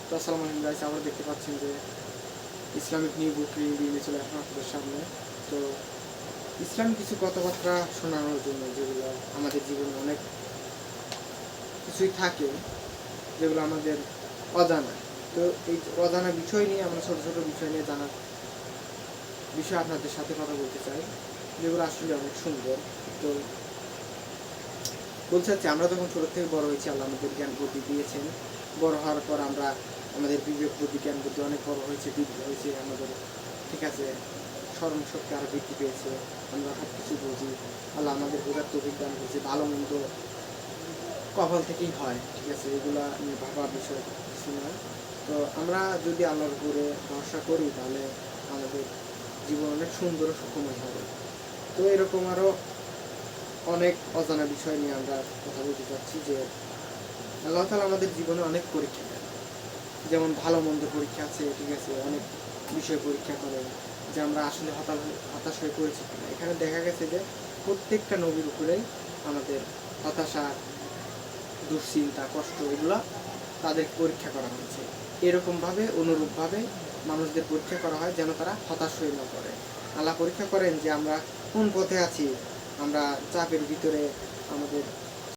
তো আসসালামু আলাইকুম গাইস, আবার দেখতে পাচ্ছেন যে ইসলামিক নিউ বুক রিভিউ নিয়ে চলে আসলাম আপনাদের সামনে। তো ইসলামিক কিছু কথাবার্তা শোনানোর জন্য, যেগুলো আমাদের জীবনে অনেক কিছুই থাকে যেগুলো আমাদের অজানা। তো এই অজানা বিষয় নিয়ে আমরা ছোটো ছোটো বিষয় নিয়ে জানার বিষয় আপনাদের সাথে কথা বলতে চাই, যেগুলো আসলে অনেক সুন্দর। তো বলতে চাচ্ছি, আমরা যখন ছোটো থেকে বড় হয়েছি, আল্লাহ আমাদের জ্ঞান বুদ্ধি দিয়েছেন। বড় হওয়ার পর আমরা আমাদের বিবেক বুদ্ধি জ্ঞান বুদ্ধি অনেক বড় হয়েছে, বৃদ্ধি হয়েছে আমাদের, ঠিক আছে। স্মরণ শক্তি আরও বৃদ্ধি পেয়েছে, আমরা সব কিছু বুঝি। আল্লাহ আমাদের বোঝার তৌফিক দান করেছে। ভালো মন্দ কপাল থেকেই হয়, ঠিক আছে, এগুলা নিয়ে ভাবার বিষয় কিছু নয়। তো আমরা যদি আল্লাহর উপরে ভরসা করি, তাহলে আমাদের জীবন অনেক সুন্দর ও সুখময় হবে। তো এরকম আরও অনেক অজানা বিষয় নিয়ে আমরা কথা বলতে চাচ্ছি, যে আল্লাহ তাআলা আমাদের জীবনে অনেক পরীক্ষা দেন। যেমন ভালো মন্দ পরীক্ষা আছে, ঠিক আছে, অনেক বিষয় পরীক্ষা করেন যে আমরা আসলে হতাশ হয়ে পড়েছি কিনা। এখানে দেখা গেছে যে প্রত্যেকটা নবীর উপরেই আমাদের হতাশা, দুশ্চিন্তা, কষ্ট, এগুলো তাদের পরীক্ষা করা হয়েছে। এরকমভাবে অনুরূপভাবে মানুষদের পরীক্ষা করা হয় যেন তারা হতাশ হয়ে না পড়ে। আল্লাহ পরীক্ষা করেন যে আমরা কোন পথে আছি, আমরা চাপের ভিতরে আমাদের